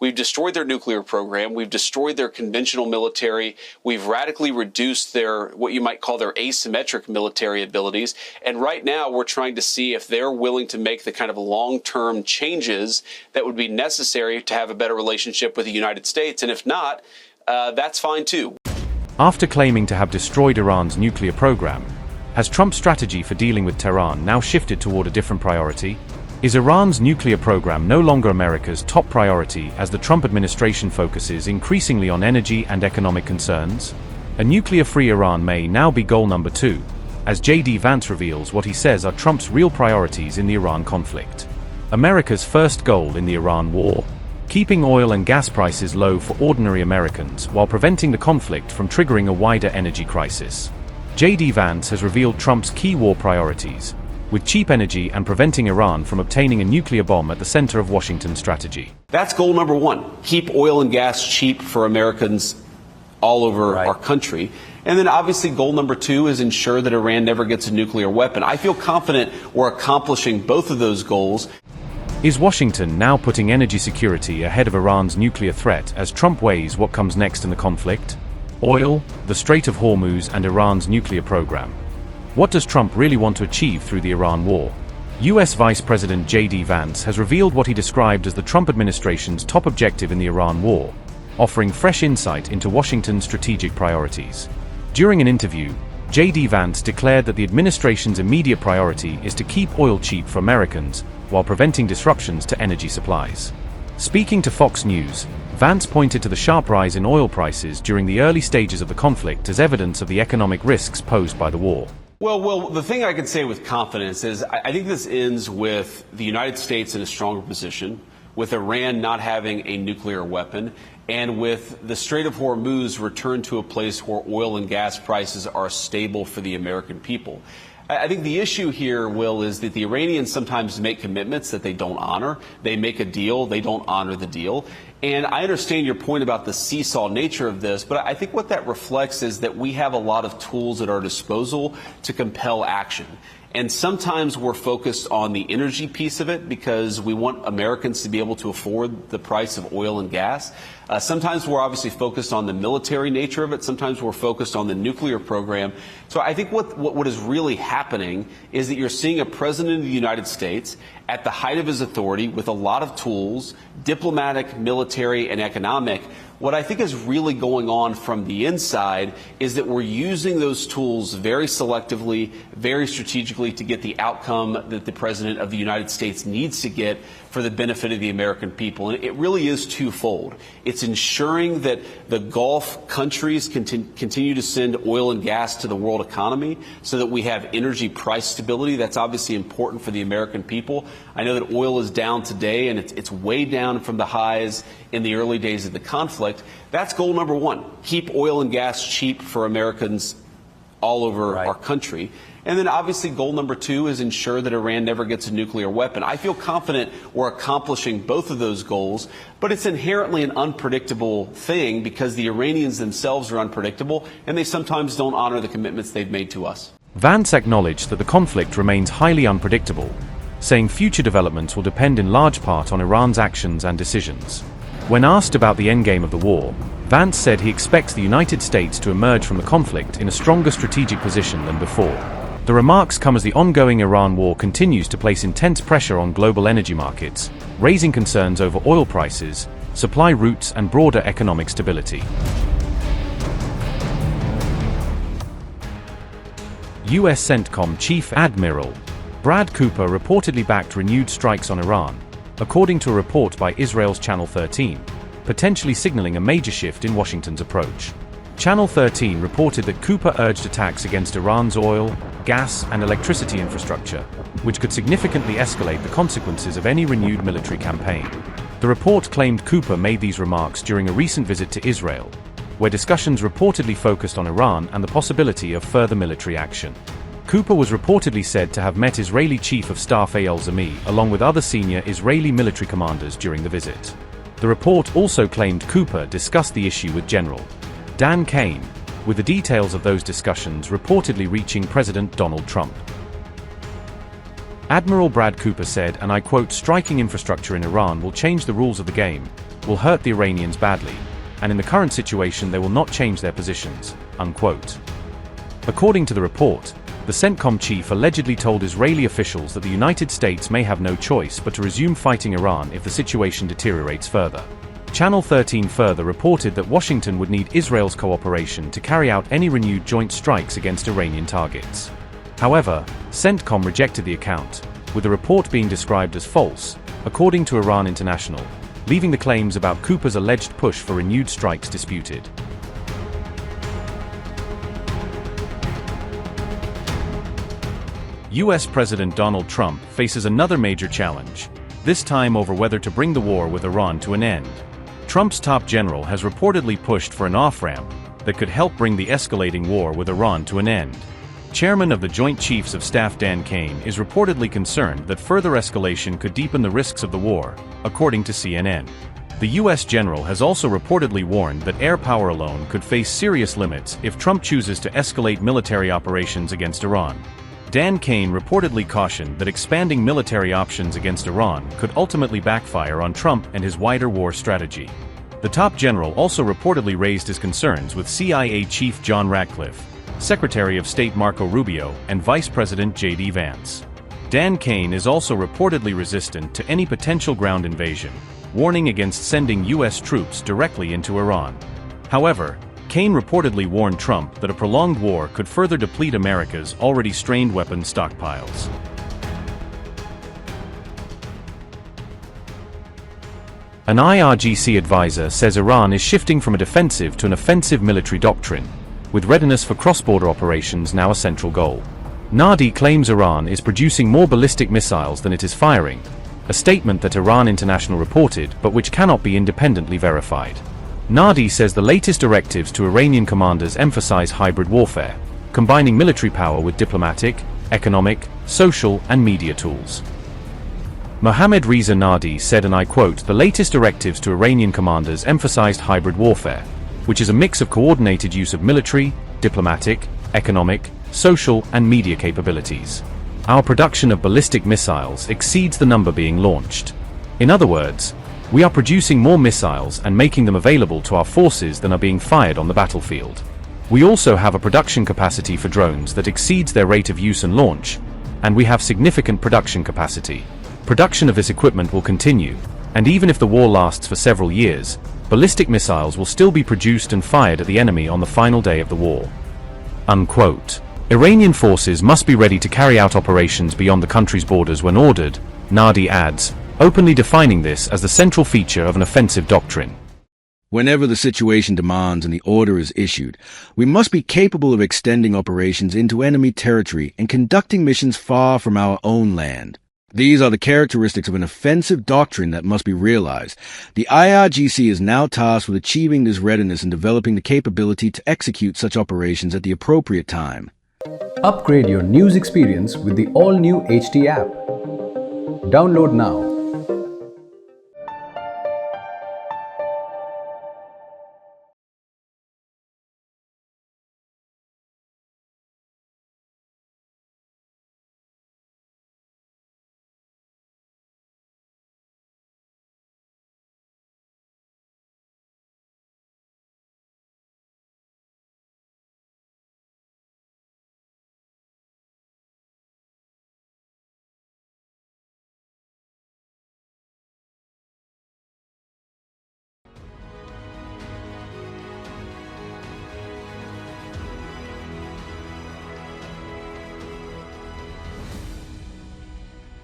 We've destroyed their nuclear program. We've destroyed their conventional military. We've radically reduced their, what you might call their asymmetric military abilities. And right now we're trying to see if they're willing to make the kind of long-term changes that would be necessary to have a better relationship with the United States. And if not, that's fine too. After claiming to have destroyed Iran's nuclear program, has Trump's strategy for dealing with Tehran now shifted toward a different priority? Is Iran's nuclear program no longer America's top priority as the Trump administration focuses increasingly on energy and economic concerns? A nuclear-free Iran may now be goal number 2, as JD Vance reveals what he says are Trump's real priorities in the Iran conflict. America's first goal in the Iran war: keeping oil and gas prices low for ordinary Americans while preventing the conflict from triggering a wider energy crisis. JD Vance has revealed Trump's key war priorities, with cheap energy and preventing Iran from obtaining a nuclear bomb at the center of Washington's strategy. That's goal number 1. Keep oil and gas cheap for Americans all over our country. And then obviously goal number 2 is ensure that Iran never gets a nuclear weapon. I feel confident we're accomplishing both of those goals. Is Washington now putting energy security ahead of Iran's nuclear threat as Trump weighs what comes next in the conflict? Oil, the Strait of Hormuz, and Iran's nuclear program. What does Trump really want to achieve through the Iran war? US Vice President JD Vance has revealed what he described as the Trump administration's top objective in the Iran war, offering fresh insight into Washington's strategic priorities. During an interview, JD Vance declared that the administration's immediate priority is to keep oil cheap for Americans while preventing disruptions to energy supplies. Speaking to Fox News, Vance pointed to the sharp rise in oil prices during the early stages of the conflict as evidence of the economic risks posed by the war. Well, the thing I can say with confidence is I think this ends with the United States in a stronger position, with Iran not having a nuclear weapon, and with the Strait of Hormuz returned to a place where oil and gas prices are stable for the American people. I think the issue here, Will, is that the Iranians sometimes make commitments that they don't honor. They make a deal, they don't honor the deal. And I understand your point about the seesaw nature of this, but I think what that reflects is that we have a lot of tools at our disposal to compel action. And sometimes we're focused on the energy piece of it because we want Americans to be able to afford the price of oil and gas. Sometimes we're obviously focused on the military nature of it. Sometimes we're focused on the nuclear program. So I think what is really happening is that you're seeing a president of the United States at the height of his authority with a lot of tools, diplomatic, military, and economic. What I think is really going on from the inside is that we're using those tools very selectively, very strategically to get the outcome that the President of the United States needs to get for the benefit of the American people. And it really is twofold. It's ensuring that the Gulf countries continue to send oil and gas to the world economy so that we have energy price stability. That's obviously important for the American people. I know that oil is down today, and it's way down from the highs in the early days of the conflict. That's goal number 1. Keep oil and gas cheap for Americans all over our country. And then obviously goal number 2 is ensure that Iran never gets a nuclear weapon. I feel confident we're accomplishing both of those goals, but it's inherently an unpredictable thing because the Iranians themselves are unpredictable and they sometimes don't honor the commitments they've made to us. Vance acknowledged that the conflict remains highly unpredictable, saying future developments will depend in large part on Iran's actions and decisions. When asked about the endgame of the war, Vance said he expects the United States to emerge from the conflict in a stronger strategic position than before. The remarks come as the ongoing Iran war continues to place intense pressure on global energy markets, raising concerns over oil prices, supply routes, and broader economic stability. U.S. CENTCOM Chief Admiral Brad Cooper reportedly backed renewed strikes on Iran, according to a report by Israel's Channel 13, potentially signaling a major shift in Washington's approach. Channel 13 reported that Cooper urged attacks against Iran's oil, gas, and electricity infrastructure, which could significantly escalate the consequences of any renewed military campaign. The report claimed Cooper made these remarks during a recent visit to Israel, where discussions reportedly focused on Iran and the possibility of further military action. Cooper was reportedly said to have met Israeli Chief of Staff Eyal Zamir along with other senior Israeli military commanders during the visit. The report also claimed Cooper discussed the issue with General Dan Kane, with the details of those discussions reportedly reaching President Donald Trump. Admiral Brad Cooper said, and I quote, "Striking infrastructure in Iran will change the rules of the game, will hurt the Iranians badly, and in the current situation they will not change their positions, unquote. According to the report, the CENTCOM chief allegedly told Israeli officials that the United States may have no choice but to resume fighting Iran if the situation deteriorates further. Channel 13 further reported that Washington would need Israel's cooperation to carry out any renewed joint strikes against Iranian targets. However, CENTCOM rejected the account, with the report being described as false, according to Iran International, leaving the claims about Cooper's alleged push for renewed strikes disputed. US President Donald Trump faces another major challenge, this time over whether to bring the war with Iran to an end. Trump's top general has reportedly pushed for an off-ramp that could help bring the escalating war with Iran to an end. Chairman of the Joint Chiefs of Staff Dan Kane is reportedly concerned that further escalation could deepen the risks of the war, according to CNN. The U.S. general has also reportedly warned that air power alone could face serious limits if Trump chooses to escalate military operations against Iran. Dan Kane reportedly cautioned that expanding military options against Iran could ultimately backfire on Trump and his wider war strategy. The top general also reportedly raised his concerns with CIA Chief John Ratcliffe, Secretary of State Marco Rubio, and Vice President JD Vance. Dan Kane is also reportedly resistant to any potential ground invasion, warning against sending U.S. troops directly into Iran. However, Kane reportedly warned Trump that a prolonged war could further deplete America's already strained weapons stockpiles. An IRGC advisor says Iran is shifting from a defensive to an offensive military doctrine, with readiness for cross-border operations now a central goal. Nadi claims Iran is producing more ballistic missiles than it is firing, a statement that Iran International reported but which cannot be independently verified. Nadi says the latest directives to Iranian commanders emphasize hybrid warfare, combining military power with diplomatic, economic, social, and media tools. Mohammad Reza Nadi said, and I quote, "The latest directives to Iranian commanders emphasized hybrid warfare, which is a mix of coordinated use of military, diplomatic, economic, social, and media capabilities. Our production of ballistic missiles exceeds the number being launched. In other words, we are producing more missiles and making them available to our forces than are being fired on the battlefield. We also have a production capacity for drones that exceeds their rate of use and launch, and we have significant production capacity. Production of this equipment will continue, and even if the war lasts for several years, ballistic missiles will still be produced and fired at the enemy on the final day of the war." Unquote. Iranian forces must be ready to carry out operations beyond the country's borders when ordered, Nadi adds, openly defining this as the central feature of an offensive doctrine. Whenever the situation demands and the order is issued, we must be capable of extending operations into enemy territory and conducting missions far from our own land. These are the characteristics of an offensive doctrine that must be realized. The IRGC is now tasked with achieving this readiness and developing the capability to execute such operations at the appropriate time. Upgrade your news experience with the all-new HT app. Download now.